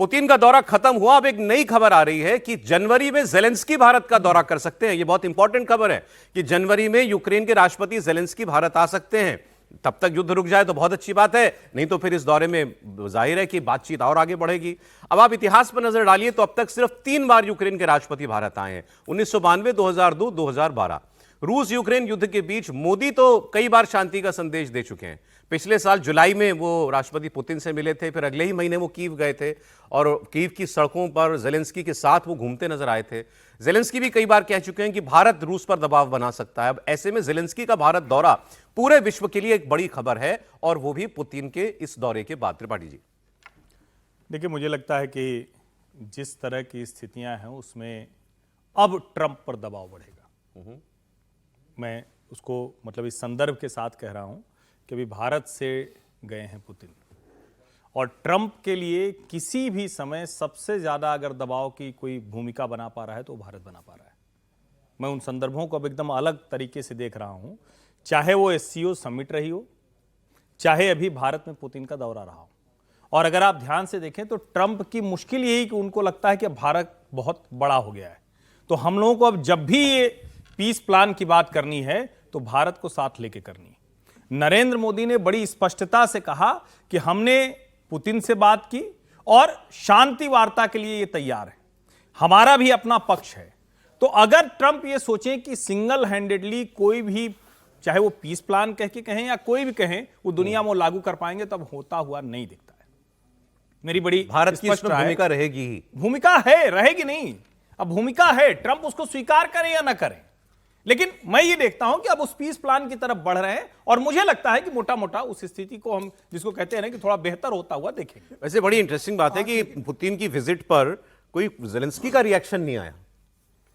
Putin का दौरा खत्म हुआ। अब एक नई खबर आ रही है कि जनवरी में जेलेंस्की भारत का दौरा कर सकते हैं। यह बहुत इंपॉर्टेंट खबर है कि जनवरी में यूक्रेन के राष्ट्रपति जेलेंस्की भारत आ सकते हैं। तब तक युद्ध रुक जाए तो बहुत अच्छी बात है, नहीं तो फिर इस दौरे में जाहिर है कि बातचीत और आगे बढ़ेगी। अब आप इतिहास पर नजर डालिए तो अब तक सिर्फ 3 बार यूक्रेन के राष्ट्रपति भारत आए हैं, 1992, 2002, 2012। रूस यूक्रेन युद्ध के बीच मोदी तो कई बार शांति का संदेश दे चुके हैं। पिछले साल जुलाई में वो राष्ट्रपति पुतिन से मिले थे, फिर अगले ही महीने वो कीव गए थे और कीव की सड़कों पर जेलेंस्की के साथ वो घूमते नजर आए थे। जेलेंस्की भी कई बार कह चुके हैं कि भारत रूस पर दबाव बना सकता है। अब ऐसे में जेलेंस्की का भारत दौरा पूरे विश्व के लिए एक बड़ी खबर है, और वो भी पुतिन के इस दौरे के बाद। त्रिपाठी जी, देखिए, मुझे लगता है कि जिस तरह की स्थितियां हैं उसमें अब ट्रंप पर दबाव बढ़ेगा। मैं उसको मतलब इस संदर्भ के साथ कह रहा हूं कि अभी भारत से गए हैं पुतिन, और ट्रंप के लिए किसी भी समय सबसे ज्यादा अगर दबाव की कोई भूमिका बना पा रहा है तो भारत बना पा रहा है। मैं उन संदर्भों को अब एकदम अलग तरीके से देख रहा हूं, चाहे वो एससीओ समिट रही हो, चाहे अभी भारत में पुतिन का दौरा रहा हो। और अगर आप ध्यान से देखें तो ट्रंप की मुश्किल यही कि उनको लगता है कि भारत बहुत बड़ा हो गया है, तो हम लोगों को अब जब भी ये पीस प्लान की बात करनी है तो भारत को साथ लेके करनी है। नरेंद्र मोदी ने बड़ी स्पष्टता से कहा कि हमने पुतिन से बात की और शांति वार्ता के लिए ये तैयार है, हमारा भी अपना पक्ष है। तो अगर ट्रंप ये सोचें कि सिंगल हैंडेडली कोई भी, चाहे वो पीस प्लान कह के कहें या कोई भी कहें, वो दुनिया में लागू कर पाएंगे, तब होता हुआ नहीं दिखता है। मेरी बड़ी भारत की इसमें भूमिका रहेगी ही। भूमिका है, रहेगी नहीं, अब भूमिका है, ट्रंप उसको स्वीकार करें या ना करें। लेकिन मैं ये देखता हूं कि अब उस पीस प्लान की तरफ बढ़ रहे हैं, और मुझे लगता है कि मोटा मोटा उस स्थिति को हम जिसको कहते हैं ना कि थोड़ा बेहतर होता हुआ देखेंगे। वैसे बड़ी इंटरेस्टिंग बात है कि पुतिन की विजिट पर कोई जेलेंस्की का रिएक्शन नहीं आया।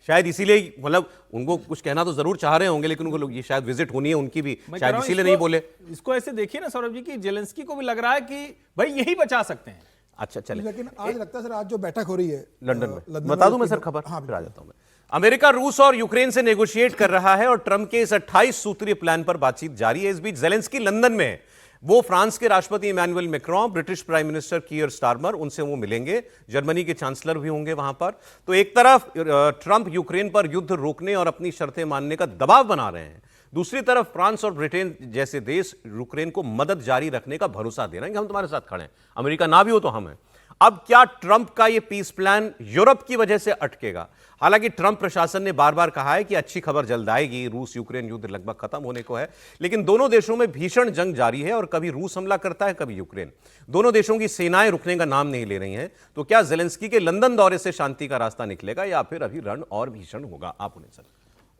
शायद इसीलिए, मतलब उनको कुछ कहना तो जरूर चाह रहे होंगे, लेकिन उनको ये शायद विजिट होनी है उनकी भी, शायद इसीलिए नहीं बोले। इसको ऐसे देखिए ना सौरभ जी की जेलेंस्की को भी लग रहा है कि भाई यही बचा सकते हैं। अच्छा चले, लेकिन आज लगता है सर, आज जो बैठक हो रही है लंदन में, बता दूं मैं सर खबर, हाँ, फिर आ जाता हूं मैं। अमेरिका रूस और यूक्रेन से नेगोशिएट कर रहा है और ट्रंप के इस 28 सूत्रीय प्लान पर बातचीत जारी है। इस बीच जेलेंस्की लंदन में है। वो फ्रांस के राष्ट्रपति Emmanuel Macron, British prime minister Keir Starmer, उनसे वो मिलेंगे। जर्मनी के चांसलर भी होंगे वहां पर। तो एक तरफ ट्रंप यूक्रेन पर युद्ध रोकने और अपनी शर्तें मानने का दबाव बना रहे हैं, दूसरी तरफ फ्रांस और ब्रिटेन जैसे देश यूक्रेन को मदद जारी रखने का भरोसा दे रहे हैं कि हम तुम्हारे साथ खड़े हैं, अमेरिका ना भी हो तो हम हैं। अब क्या ट्रंप का यह पीस प्लान यूरोप की वजह से अटकेगा? हालांकि ट्रंप प्रशासन ने बार बार कहा है कि अच्छी खबर जल्द आएगी, रूस यूक्रेन युद्ध लगभग खत्म होने को है, लेकिन दोनों देशों में भीषण जंग जारी है और कभी रूस हमला करता है, कभी यूक्रेन। दोनों देशों की सेनाएं रुकने का नाम नहीं ले रही हैं। तो क्या जेलेंस्की के लंदन दौरे से शांति का रास्ता निकलेगा या फिर अभी रण और भीषण होगा? आप उन्हें सर।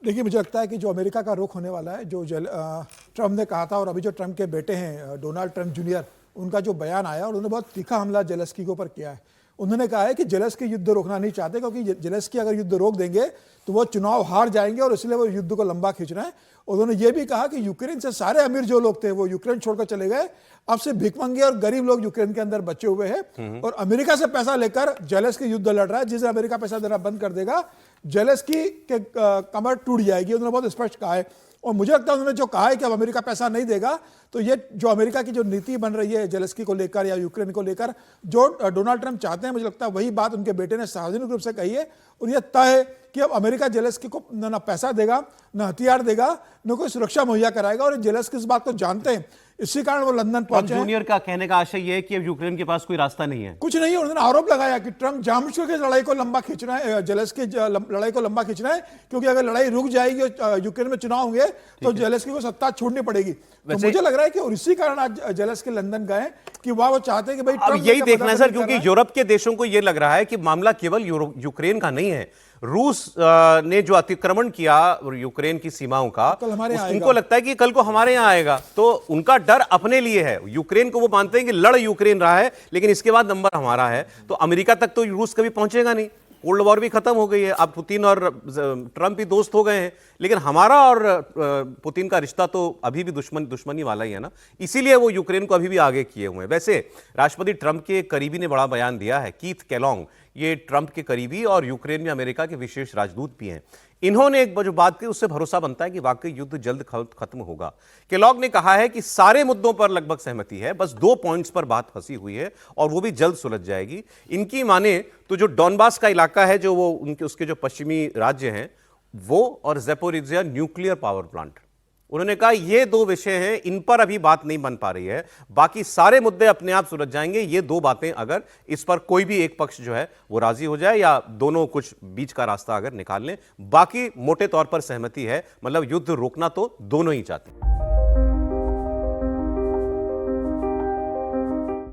देखिए, मुझे लगता है कि जो अमेरिका का रुख होने वाला है, जो ट्रंप ने कहा था, और अभी जो ट्रंप के बेटे हैं डोनाल्ड ट्रंप जूनियर, उनका जो बयान आया, और उन्होंने बहुत तीखा हमला जेलेंस्की के ऊपर किया है। उन्होंने कहा है कि जेलेंस्की युद्ध रोकना नहीं चाहते, क्योंकि जेलेंस्की अगर युद्ध रोक देंगे तो वो चुनाव हार जाएंगे, और इसलिए वो युद्ध को लंबा खींच रहे हैं। उन्होंने ये भी कहा कि यूक्रेन से सारे अमीर जो लोग थे वो यूक्रेन छोड़कर चले गए, अब से भिखमंगे और गरीब लोग यूक्रेन के अंदर बचे हुए हैं, और अमेरिका से पैसा लेकर जेलेंस्की युद्ध लड़ रहा है। जिसे अमेरिका पैसा देना बंद कर देगा, जेलेंस्की के कमर टूट जाएगी। उन्होंने बहुत स्पष्ट कहा है, और मुझे लगता है उन्होंने जो कहा है कि अब अमेरिका पैसा नहीं देगा, तो ये जो अमेरिका की जो नीति बन रही है जेलेंस्की को लेकर या यूक्रेन को लेकर, जो डोनाल्ड ट्रंप चाहते हैं, मुझे लगता है वही बात उनके बेटे ने सार्वजनिक रूप से कही है। और ये तय है कि अब अमेरिका जेलेंस्की को ना पैसा देगा, ना हथियार देगा, ना कोई सुरक्षा मुहैया कराएगा, और जेलेंस्की इस बात को जानते हैं, इसी कारण वो लंदन पहुंचे हैं। जूनियर का कहने का आशय यह है कि अब यूक्रेन के पास कोई रास्ता नहीं है, कुछ नहीं है। उन्होंने आरोप लगाया कि ट्रंप जानबूझकर के लड़ाई को लंबा खींच रहा है, जेलेंस्की लड़ाई को लंबा खींच रहा है, क्योंकि अगर लड़ाई रुक जाएगी और यूक्रेन में चुनाव होंगे तो जेलेंस्की को सत्ता छोड़नी पड़ेगी। तो मुझे लग रहा है कि और इसी कारण आज जेलेंस्की लंदन गए कि वहां वो चाहते हैं कि भाई अब यही देखना है सर, क्योंकि यूरोप के देशों को यह लग रहा है कि मामला केवल यूक्रेन का नहीं है। रूस ने जो अतिक्रमण किया यूक्रेन की सीमाओं का, उनको लगता है कि कल को हमारे यहाँ आएगा, तो उनका डर अपने लिए है। यूक्रेन को वो मानते हैं कि लड़ यूक्रेन रहा है, लेकिन इसके बाद नंबर हमारा है, तो अमेरिका तक तो रूस कभी पहुंचेगा नहीं। कोल्ड वॉर भी खत्म हो गई है, अब पुतिन और ट्रंप भी दोस्त हो गए हैं, लेकिन हमारा और पुतिन का रिश्ता तो अभी भी दुश्मनी वाला ही है ना, इसीलिए वो यूक्रेन को अभी भी आगे किए हुए हैं। वैसे राष्ट्रपति ट्रंप के करीबी ने बड़ा बयान दिया है, कीथ केलोंग, ये ट्रंप के करीबी और यूक्रेन में अमेरिका के विशेष राजदूत भी हैं। इन्होंने एक जो बात की उससे भरोसा बनता है कि वाकई युद्ध जल्द खत्म होगा। केलॉग ने कहा है कि सारे मुद्दों पर लगभग सहमति है, बस 2 पॉइंट्स पर बात फंसी हुई है और वो भी जल्द सुलझ जाएगी। इनकी माने तो जो डॉनबास का इलाका है, जो वो उसके जो पश्चिमी राज्य हैं, वो और ज़ैपोरिज़िया न्यूक्लियर पावर प्लांट, उन्होंने कहा ये 2 विषय हैं, इन पर अभी बात नहीं बन पा रही है, बाकी सारे मुद्दे अपने आप सुलझ जाएंगे। ये 2 बातें अगर इस पर कोई भी एक पक्ष जो है वो राजी हो जाए या दोनों कुछ बीच का रास्ता अगर निकाल लें, बाकी मोटे तौर पर सहमति है। मतलब युद्ध रोकना तो दोनों ही चाहते हैं।